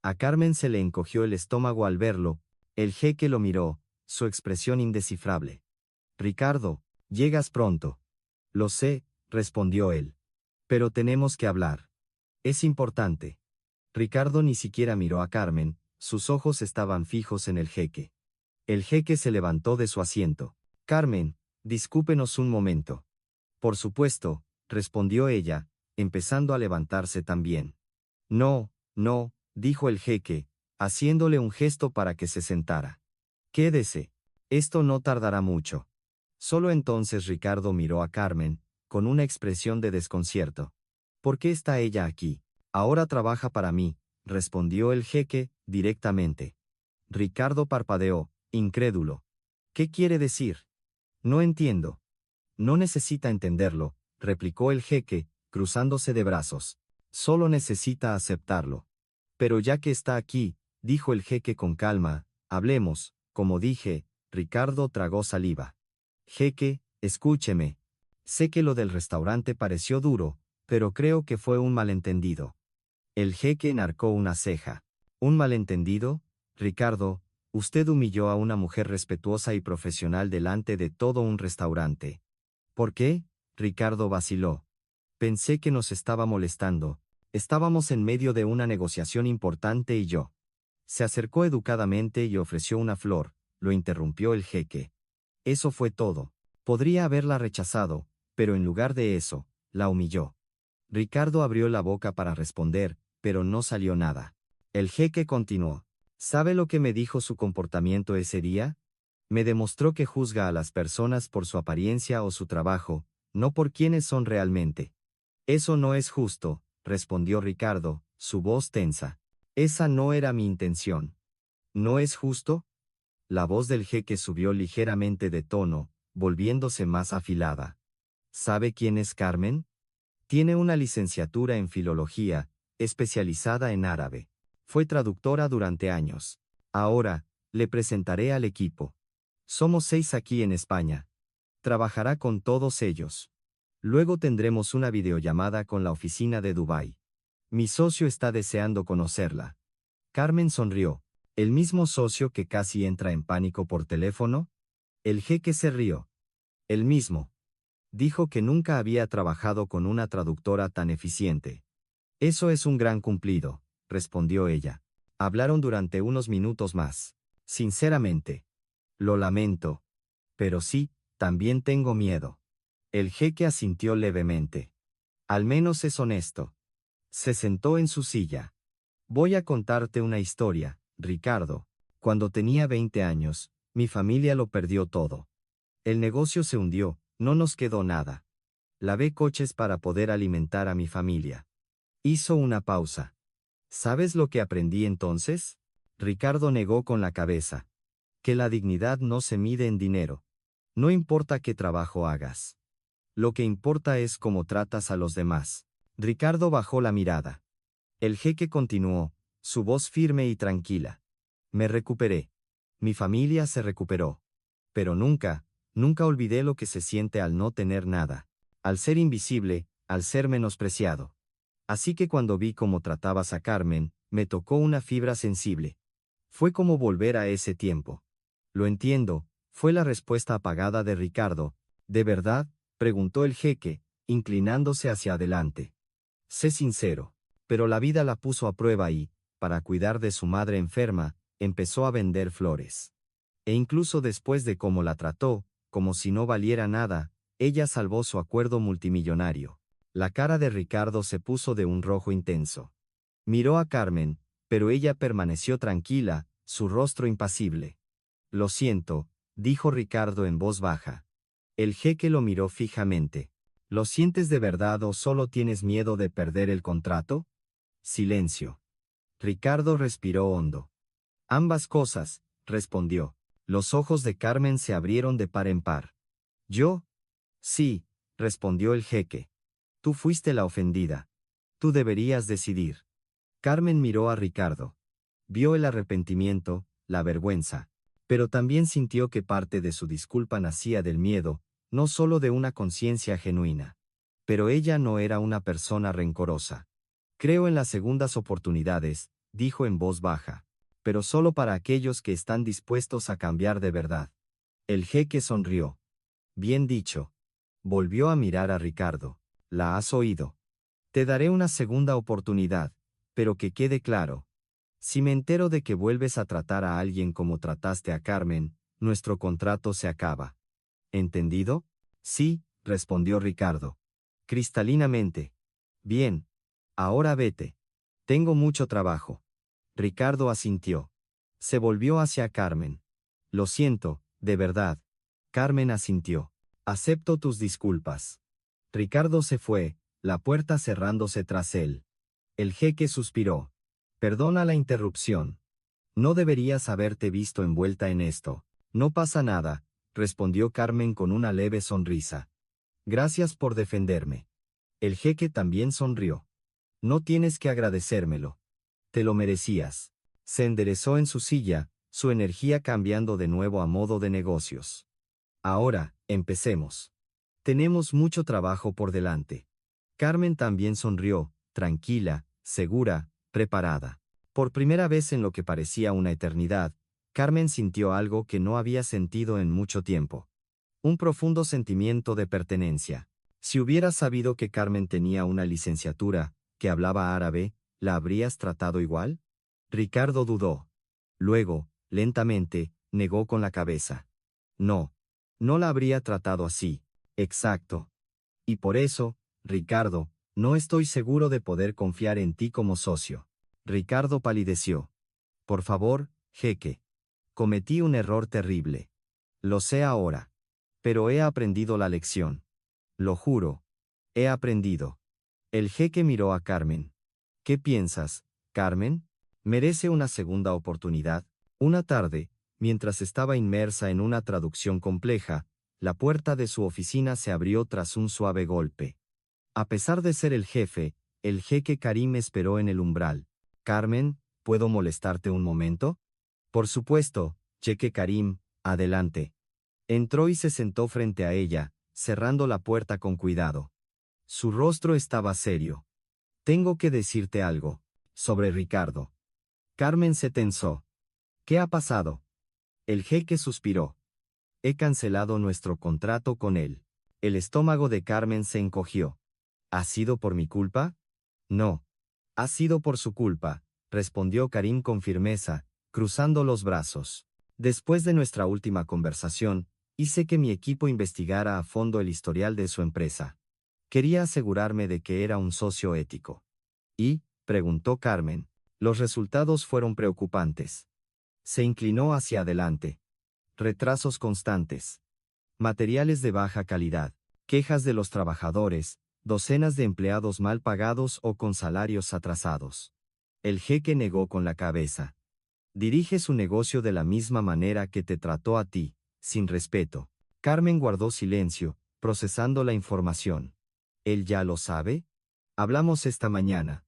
A Carmen se le encogió el estómago al verlo. El jeque lo miró, su expresión indescifrable. Ricardo, llegas pronto. Lo sé, respondió él. Pero tenemos que hablar. Es importante. Ricardo ni siquiera miró a Carmen, sus ojos estaban fijos en el jeque. El jeque se levantó de su asiento. Carmen, discúpenos un momento. Por supuesto, respondió ella, empezando a levantarse también. No, no, dijo el jeque, haciéndole un gesto para que se sentara. Quédese. Esto no tardará mucho. Solo entonces Ricardo miró a Carmen, con una expresión de desconcierto. ¿Por qué está ella aquí? Ahora trabaja para mí, respondió el jeque, directamente. Ricardo parpadeó, incrédulo. ¿Qué quiere decir? No entiendo. No necesita entenderlo, replicó el jeque, cruzándose de brazos. Solo necesita aceptarlo. Pero ya que está aquí, dijo el jeque con calma, hablemos, como dije. Ricardo tragó saliva. Jeque, escúcheme. Sé que lo del restaurante pareció duro, pero creo que fue un malentendido. El jeque enarcó una ceja. ¿Un malentendido? Ricardo, usted humilló a una mujer respetuosa y profesional delante de todo un restaurante. ¿Por qué? Ricardo vaciló. Pensé que nos estaba molestando. Estábamos en medio de una negociación importante y yo. Se acercó educadamente y ofreció una flor, lo interrumpió el jeque. Eso fue todo. Podría haberla rechazado, pero en lugar de eso, la humilló. Ricardo abrió la boca para responder, pero no salió nada. El jeque continuó. ¿Sabe lo que me dijo su comportamiento ese día? Me demostró que juzga a las personas por su apariencia o su trabajo, no por quienes son realmente. Eso no es justo, respondió Ricardo, su voz tensa. Esa no era mi intención. ¿No es justo? La voz del jeque subió ligeramente de tono, volviéndose más afilada. ¿Sabe quién es Carmen? Tiene una licenciatura en filología, especializada en árabe. Fue traductora durante años. Ahora, le presentaré al equipo. Somos 6 aquí en España. Trabajará con todos ellos. Luego tendremos una videollamada con la oficina de Dubái. Mi socio está deseando conocerla. Carmen sonrió. ¿El mismo socio que casi entra en pánico por teléfono? El jeque se rió. El mismo. Dijo que nunca había trabajado con una traductora tan eficiente. Eso es un gran cumplido, respondió ella. Hablaron durante unos minutos más. Sinceramente. Lo lamento. Pero sí, también tengo miedo. El jeque asintió levemente. Al menos es honesto. Se sentó en su silla. Voy a contarte una historia, Ricardo. Cuando tenía 20 años, mi familia lo perdió todo. El negocio se hundió, no nos quedó nada. Lavé coches para poder alimentar a mi familia. Hizo una pausa. ¿Sabes lo que aprendí entonces? Ricardo negó con la cabeza. Que la dignidad no se mide en dinero. No importa qué trabajo hagas. Lo que importa es cómo tratas a los demás. Ricardo bajó la mirada. El jeque continuó, su voz firme y tranquila. Me recuperé. Mi familia se recuperó. Pero nunca olvidé lo que se siente al no tener nada. Al ser invisible, al ser menospreciado. Así que cuando vi cómo tratabas a Carmen, me tocó una fibra sensible. Fue como volver a ese tiempo. Lo entiendo, fue la respuesta apagada de Ricardo. ¿De verdad? Preguntó el jeque, inclinándose hacia adelante. Sé sincero. Pero la vida la puso a prueba y, para cuidar de su madre enferma, empezó a vender flores. E incluso después de cómo la trató, como si no valiera nada, ella salvó su acuerdo multimillonario. La cara de Ricardo se puso de un rojo intenso. Miró a Carmen, pero ella permaneció tranquila, su rostro impasible. Lo siento, dijo Ricardo en voz baja. El jeque lo miró fijamente. ¿Lo sientes de verdad o solo tienes miedo de perder el contrato? Silencio. Ricardo respiró hondo. Ambas cosas, respondió. Los ojos de Carmen se abrieron de par en par. ¿Yo? Sí, respondió el jeque. Tú fuiste la ofendida. Tú deberías decidir. Carmen miró a Ricardo. Vio el arrepentimiento, la vergüenza. Pero también sintió que parte de su disculpa nacía del miedo, no solo de una conciencia genuina. Pero ella no era una persona rencorosa. Creo en las segundas oportunidades, dijo en voz baja. Pero solo para aquellos que están dispuestos a cambiar de verdad. El jeque sonrió. Bien dicho. Volvió a mirar a Ricardo. ¿La has oído? Te daré una segunda oportunidad, pero que quede claro. Si me entero de que vuelves a tratar a alguien como trataste a Carmen, nuestro contrato se acaba. ¿Entendido? Sí, respondió Ricardo. Cristalinamente. Bien. Ahora vete. Tengo mucho trabajo. Ricardo asintió. Se volvió hacia Carmen. Lo siento, de verdad. Carmen asintió. Acepto tus disculpas. Ricardo se fue, la puerta cerrándose tras él. El jeque suspiró. Perdona la interrupción. No deberías haberte visto envuelta en esto. No pasa nada, respondió Carmen con una leve sonrisa. Gracias por defenderme. El jeque también sonrió. No tienes que agradecérmelo. Te lo merecías. Se enderezó en su silla, su energía cambiando de nuevo a modo de negocios. Ahora, empecemos. Tenemos mucho trabajo por delante. Carmen también sonrió, tranquila, segura, preparada. Por primera vez en lo que parecía una eternidad, Carmen sintió algo que no había sentido en mucho tiempo. Un profundo sentimiento de pertenencia. Si hubieras sabido que Carmen tenía una licenciatura, que hablaba árabe, ¿la habrías tratado igual? Ricardo dudó. Luego, lentamente, negó con la cabeza. No. No la habría tratado así. Exacto. Y por eso, Ricardo, no estoy seguro de poder confiar en ti como socio. Ricardo palideció. Por favor, jeque. Cometí un error terrible. Lo sé ahora. Pero he aprendido la lección. Lo juro. He aprendido. El jeque miró a Carmen. ¿Qué piensas, Carmen? ¿Merece una segunda oportunidad? Una tarde, mientras estaba inmersa en una traducción compleja, la puerta de su oficina se abrió tras un suave golpe. A pesar de ser el jefe, el jeque Karim esperó en el umbral. Carmen, ¿puedo molestarte un momento? Por supuesto, jeque Karim, adelante. Entró y se sentó frente a ella, cerrando la puerta con cuidado. Su rostro estaba serio. Tengo que decirte algo. Sobre Ricardo. Carmen se tensó. ¿Qué ha pasado? El jeque suspiró. He cancelado nuestro contrato con él. El estómago de Carmen se encogió. ¿Ha sido por mi culpa? No. Ha sido por su culpa, respondió Karim con firmeza, cruzando los brazos. Después de nuestra última conversación, hice que mi equipo investigara a fondo el historial de su empresa. Quería asegurarme de que era un socio ético. ¿Y? Preguntó Carmen. Los resultados fueron preocupantes. Se inclinó hacia adelante. Retrasos constantes. Materiales de baja calidad. Quejas de los trabajadores. Docenas de empleados mal pagados o con salarios atrasados. El jeque negó con la cabeza. Dirige su negocio de la misma manera que te trató a ti, sin respeto. Carmen guardó silencio, procesando la información. ¿Él ya lo sabe? Hablamos esta mañana.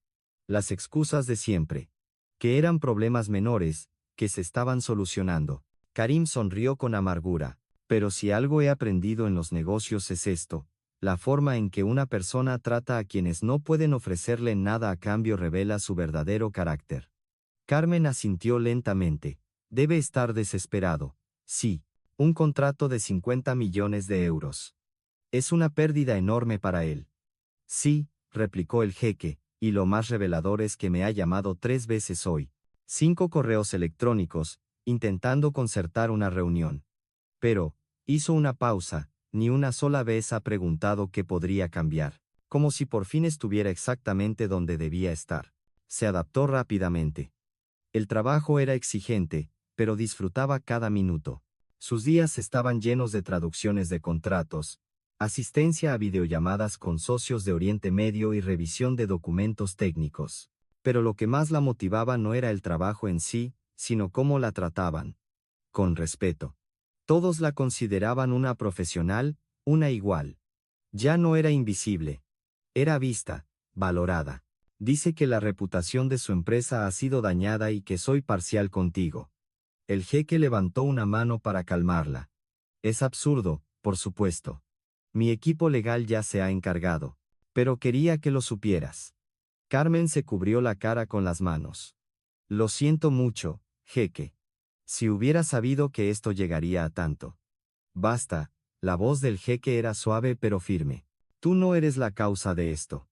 Las excusas de siempre. Que eran problemas menores, que se estaban solucionando. Karim sonrió con amargura. Pero si algo he aprendido en los negocios es esto. La forma en que una persona trata a quienes no pueden ofrecerle nada a cambio revela su verdadero carácter. Carmen asintió lentamente. Debe estar desesperado. Sí, un contrato de 50 millones de euros. Es una pérdida enorme para él. Sí, replicó el jeque, y lo más revelador es que me ha llamado 3 veces hoy. 5 correos electrónicos, intentando concertar una reunión. Pero, hizo una pausa, ni una sola vez ha preguntado qué podría cambiar. Como si por fin estuviera exactamente donde debía estar. Se adaptó rápidamente. El trabajo era exigente, pero disfrutaba cada minuto. Sus días estaban llenos de traducciones de contratos, asistencia a videollamadas con socios de Oriente Medio y revisión de documentos técnicos. Pero lo que más la motivaba no era el trabajo en sí, sino cómo la trataban. Con respeto. Todos la consideraban una profesional, una igual. Ya no era invisible. Era vista, valorada. Dice que la reputación de su empresa ha sido dañada y que soy parcial contigo. El jeque levantó una mano para calmarla. Es absurdo, por supuesto. Mi equipo legal ya se ha encargado. Pero quería que lo supieras. Carmen se cubrió la cara con las manos. Lo siento mucho, jeque. Si hubiera sabido que esto llegaría a tanto. Basta, la voz del jeque era suave pero firme. Tú no eres la causa de esto.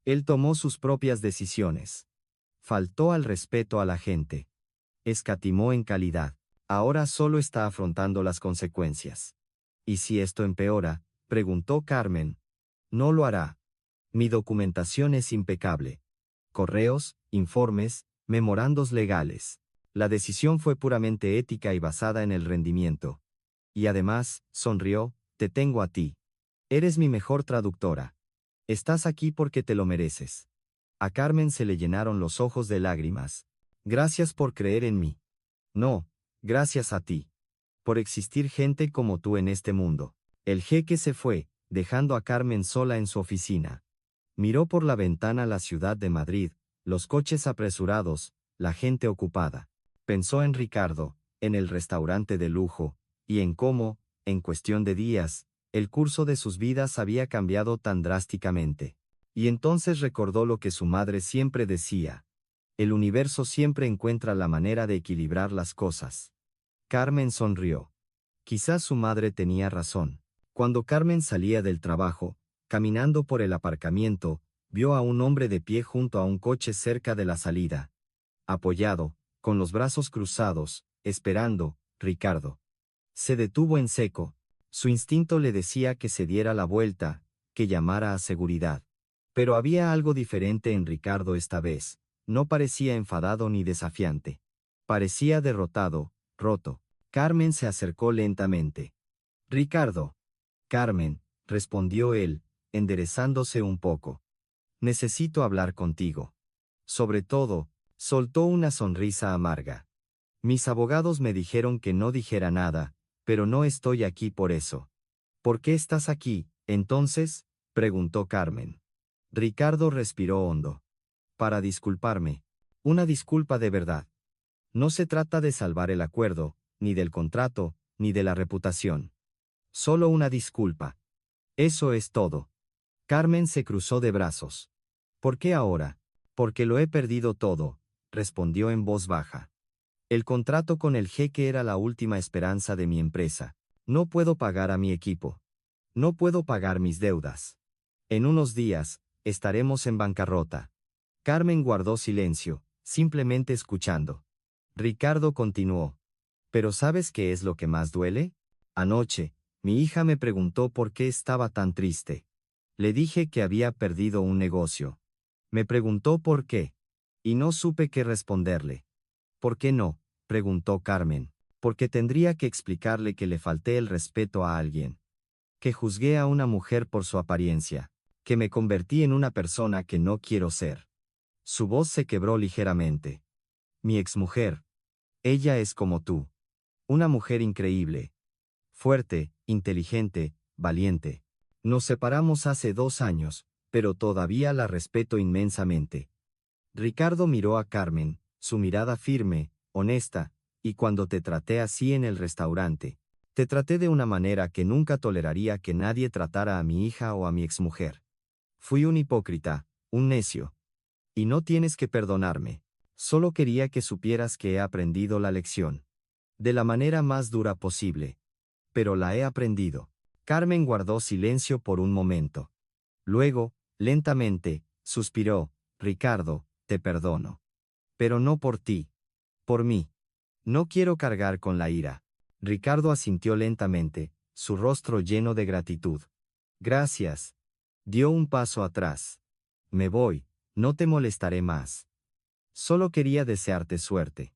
Él tomó sus propias decisiones. Faltó al respeto a la gente. Escatimó en calidad. Ahora solo está afrontando las consecuencias. ¿Y si esto empeora? Preguntó Carmen. No lo hará. Mi documentación es impecable. Correos, informes, memorandos legales. La decisión fue puramente ética y basada en el rendimiento. Y además, sonrió, te tengo a ti. Eres mi mejor traductora. Estás aquí porque te lo mereces. A Carmen se le llenaron los ojos de lágrimas. Gracias por creer en mí. No, gracias a ti. Por existir gente como tú en este mundo. El jeque se fue, dejando a Carmen sola en su oficina. Miró por la ventana la ciudad de Madrid, los coches apresurados, la gente ocupada. Pensó en Ricardo, en el restaurante de lujo, y en cómo, en cuestión de días, el curso de sus vidas había cambiado tan drásticamente. Y entonces recordó lo que su madre siempre decía. El universo siempre encuentra la manera de equilibrar las cosas. Carmen sonrió. Quizás su madre tenía razón. Cuando Carmen salía del trabajo, caminando por el aparcamiento, vio a un hombre de pie junto a un coche cerca de la salida. Apoyado, con los brazos cruzados, esperando, Ricardo. Se detuvo en seco. Su instinto le decía que se diera la vuelta, que llamara a seguridad. Pero había algo diferente en Ricardo esta vez. No parecía enfadado ni desafiante. Parecía derrotado, roto. Carmen se acercó lentamente. Ricardo. Carmen, respondió él, enderezándose un poco. Necesito hablar contigo. Sobre todo, soltó una sonrisa amarga. Mis abogados me dijeron que no dijera nada, pero no estoy aquí por eso. ¿Por qué estás aquí, entonces? Preguntó Carmen. Ricardo respiró hondo. Para disculparme. Una disculpa de verdad. No se trata de salvar el acuerdo, ni del contrato, ni de la reputación. Solo una disculpa. Eso es todo. Carmen se cruzó de brazos. ¿Por qué ahora? Porque lo he perdido todo, respondió en voz baja. El contrato con el jeque era la última esperanza de mi empresa. No puedo pagar a mi equipo. No puedo pagar mis deudas. En unos días, estaremos en bancarrota. Carmen guardó silencio, simplemente escuchando. Ricardo continuó. ¿Pero sabes qué es lo que más duele? Anoche, mi hija me preguntó por qué estaba tan triste. Le dije que había perdido un negocio. Me preguntó por qué. Y no supe qué responderle. ¿Por qué no? Preguntó Carmen. Porque tendría que explicarle que le falté el respeto a alguien. Que juzgué a una mujer por su apariencia. Que me convertí en una persona que no quiero ser. Su voz se quebró ligeramente. Mi exmujer. Ella es como tú. Una mujer increíble. Fuerte, inteligente, valiente. Nos separamos hace 2 años, pero todavía la respeto inmensamente. Ricardo miró a Carmen, su mirada firme, honesta, y cuando te traté así en el restaurante, te traté de una manera que nunca toleraría que nadie tratara a mi hija o a mi exmujer. Fui un hipócrita, un necio. Y no tienes que perdonarme. Solo quería que supieras que he aprendido la lección. De la manera más dura posible. Pero la he aprendido. Carmen guardó silencio por un momento. Luego, lentamente, suspiró. Ricardo, te perdono. Pero no por ti. Por mí. No quiero cargar con la ira. Ricardo asintió lentamente, su rostro lleno de gratitud. Gracias. Dio un paso atrás. Me voy, no te molestaré más. Solo quería desearte suerte.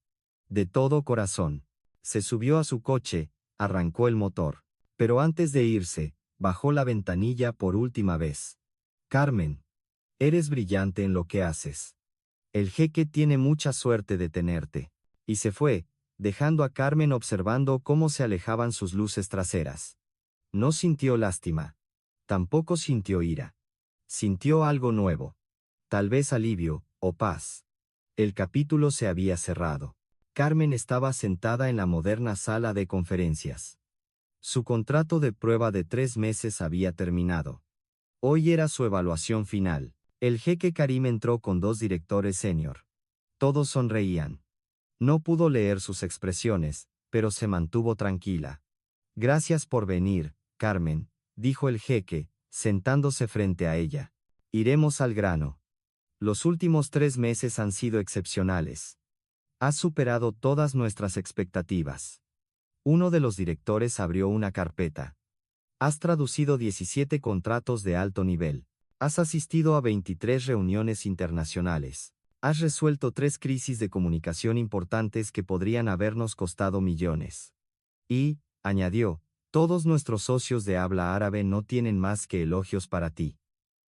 De todo corazón. Se subió a su coche, arrancó el motor. Pero antes de irse, bajó la ventanilla por última vez. Carmen. Eres brillante en lo que haces. El jeque tiene mucha suerte de tenerte. Y se fue, dejando a Carmen observando cómo se alejaban sus luces traseras. No sintió lástima. Tampoco sintió ira. Sintió algo nuevo. Tal vez alivio, o paz. El capítulo se había cerrado. Carmen estaba sentada en la moderna sala de conferencias. Su contrato de prueba de 3 meses había terminado. Hoy era su evaluación final. El jeque Karim entró con 2 directores senior. Todos sonreían. No pudo leer sus expresiones, pero se mantuvo tranquila. Gracias por venir, Carmen, dijo el jeque, sentándose frente a ella. Iremos al grano. Los últimos 3 meses han sido excepcionales. Has superado todas nuestras expectativas. Uno de los directores abrió una carpeta. Has traducido 17 contratos de alto nivel. Has asistido a 23 reuniones internacionales. Has resuelto 3 crisis de comunicación importantes que podrían habernos costado millones. Y, añadió, todos nuestros socios de habla árabe no tienen más que elogios para ti.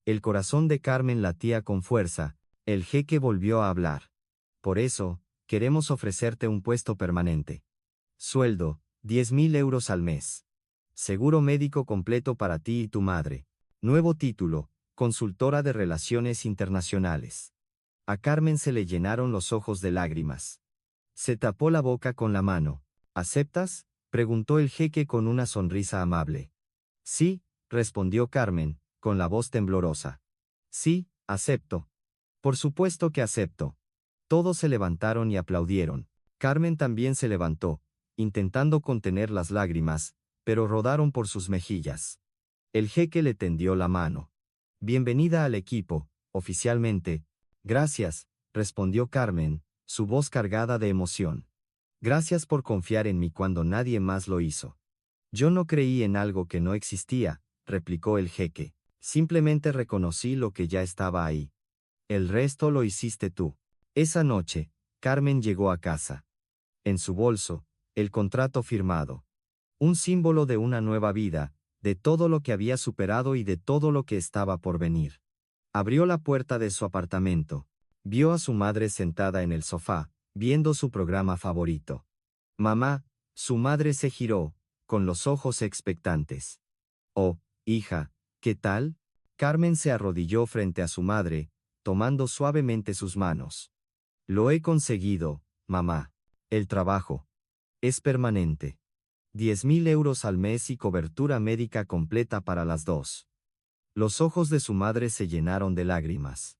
El corazón de Carmen latía con fuerza. El jeque volvió a hablar. Por eso, queremos ofrecerte un puesto permanente. Sueldo, 10.000 euros al mes. Seguro médico completo para ti y tu madre. Nuevo título, consultora de relaciones internacionales. A Carmen se le llenaron los ojos de lágrimas. Se tapó la boca con la mano. ¿Aceptas? Preguntó el jeque con una sonrisa amable. Sí, respondió Carmen, con la voz temblorosa. Sí, acepto. Por supuesto que acepto. Todos se levantaron y aplaudieron. Carmen también se levantó, intentando contener las lágrimas, pero rodaron por sus mejillas. El jeque le tendió la mano. Bienvenida al equipo, oficialmente. Gracias, respondió Carmen, su voz cargada de emoción. Gracias por confiar en mí cuando nadie más lo hizo. Yo no creí en algo que no existía, replicó el jeque. Simplemente reconocí lo que ya estaba ahí. El resto lo hiciste tú. Esa noche, Carmen llegó a casa. En su bolso, el contrato firmado. Un símbolo de una nueva vida, de todo lo que había superado y de todo lo que estaba por venir. Abrió la puerta de su apartamento. Vio a su madre sentada en el sofá, viendo su programa favorito. Mamá, su madre se giró, con los ojos expectantes. Oh, hija, ¿qué tal? Carmen se arrodilló frente a su madre, tomando suavemente sus manos. Lo he conseguido, mamá. El trabajo. Es permanente. 10.000 euros al mes y cobertura médica completa para las dos. Los ojos de su madre se llenaron de lágrimas.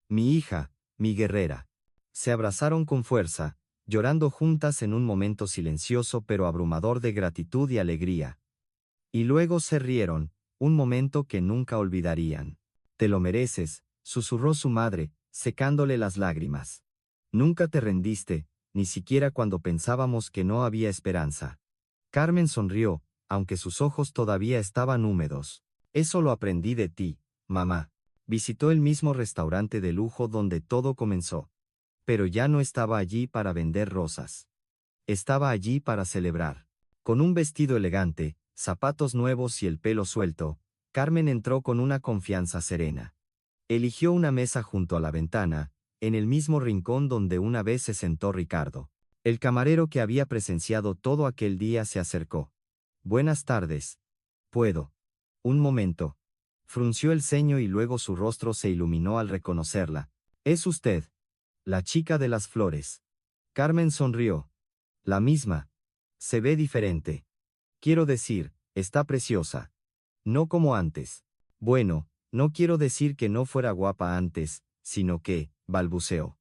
Mi hija, mi guerrera. Se abrazaron con fuerza, llorando juntas en un momento silencioso pero abrumador de gratitud y alegría. Y luego se rieron, un momento que nunca olvidarían. Te lo mereces, susurró su madre, secándole las lágrimas. Nunca te rendiste, ni siquiera cuando pensábamos que no había esperanza. Carmen sonrió, aunque sus ojos todavía estaban húmedos. Eso lo aprendí de ti, mamá. Visitó el mismo restaurante de lujo donde todo comenzó. Pero ya no estaba allí para vender rosas. Estaba allí para celebrar. Con un vestido elegante, zapatos nuevos y el pelo suelto, Carmen entró con una confianza serena. Eligió una mesa junto a la ventana, en el mismo rincón donde una vez se sentó Ricardo. El camarero que había presenciado todo aquel día se acercó. Buenas tardes. ¿Puedo? Un momento. Frunció el ceño y luego su rostro se iluminó al reconocerla. Es usted. La chica de las flores. Carmen sonrió. La misma. Se ve diferente. Quiero decir, está preciosa. No como antes. Bueno, no quiero decir que no fuera guapa antes, sino que, balbuceó.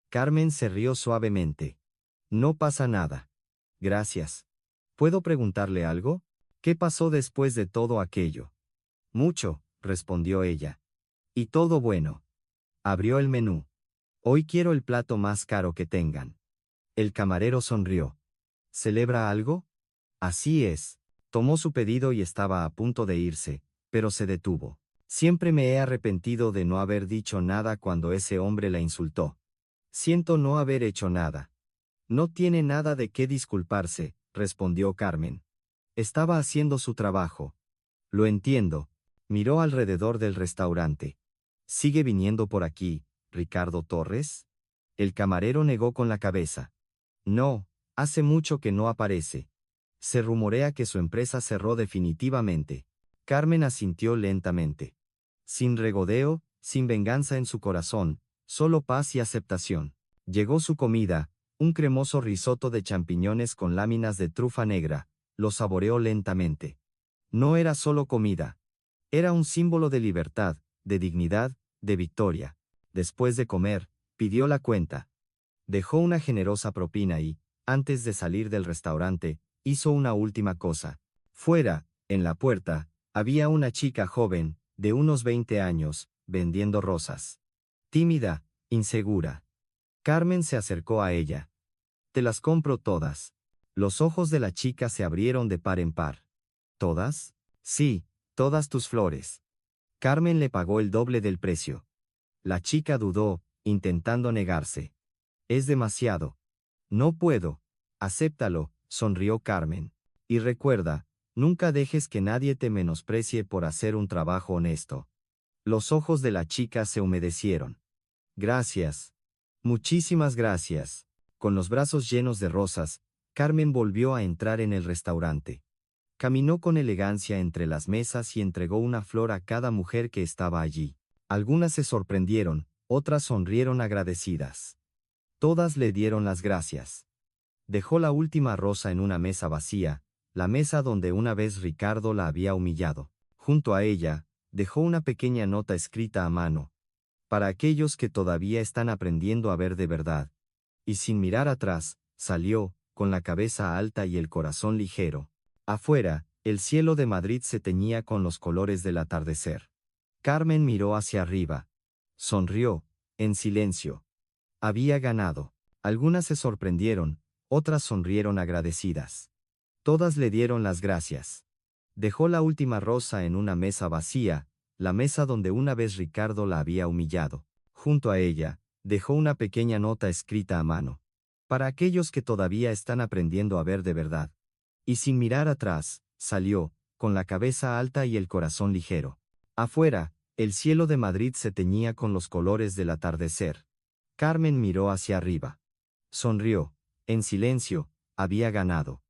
Carmen se rió suavemente. No pasa nada. Gracias. ¿Puedo preguntarle algo? ¿Qué pasó después de todo aquello? Mucho, respondió ella. Y todo bueno. Abrió el menú. Hoy quiero el plato más caro que tengan. El camarero sonrió. ¿Celebra algo? Así es. Tomó su pedido y estaba a punto de irse, pero se detuvo. Siempre me he arrepentido de no haber dicho nada cuando ese hombre la insultó. Siento no haber hecho nada. No tiene nada de qué disculparse, respondió Carmen. Estaba haciendo su trabajo. Lo entiendo. Miró alrededor del restaurante. ¿Sigue viniendo por aquí, Ricardo Torres? El camarero negó con la cabeza. No, hace mucho que no aparece. Se rumorea que su empresa cerró definitivamente. Carmen asintió lentamente. Sin regodeo, sin venganza en su corazón, solo paz y aceptación. Llegó su comida, un cremoso risotto de champiñones con láminas de trufa negra. Lo saboreó lentamente. No era solo comida. Era un símbolo de libertad, de dignidad, de victoria. Después de comer, pidió la cuenta. Dejó una generosa propina y, antes de salir del restaurante, hizo una última cosa. Fuera, en la puerta, había una chica joven, de unos 20 años, vendiendo rosas. Tímida, insegura. Carmen se acercó a ella. Te las compro todas. Los ojos de la chica se abrieron de par en par. ¿Todas? Sí, todas tus flores. Carmen le pagó el doble del precio. La chica dudó, intentando negarse. Es demasiado. No puedo. Acéptalo, sonrió Carmen. Y recuerda, nunca dejes que nadie te menosprecie por hacer un trabajo honesto. Los ojos de la chica se humedecieron. Gracias. Muchísimas gracias. Con los brazos llenos de rosas, Carmen volvió a entrar en el restaurante. Caminó con elegancia entre las mesas y entregó una flor a cada mujer que estaba allí. Algunas se sorprendieron, otras sonrieron agradecidas. Todas le dieron las gracias. Dejó la última rosa en una mesa vacía, la mesa donde una vez Ricardo la había humillado. Junto a ella, dejó una pequeña nota escrita a mano. Para aquellos que todavía están aprendiendo a ver de verdad. Y sin mirar atrás, salió, con la cabeza alta y el corazón ligero. Afuera, el cielo de Madrid se teñía con los colores del atardecer. Carmen miró hacia arriba. Sonrió, en silencio. Había ganado. Algunas se sorprendieron, otras sonrieron agradecidas. Todas le dieron las gracias. Dejó la última rosa en una mesa vacía, la mesa donde una vez Ricardo la había humillado. Junto a ella, dejó una pequeña nota escrita a mano. Para aquellos que todavía están aprendiendo a ver de verdad. Y sin mirar atrás, salió, con la cabeza alta y el corazón ligero. Afuera, el cielo de Madrid se teñía con los colores del atardecer. Carmen miró hacia arriba. Sonrió. En silencio, había ganado.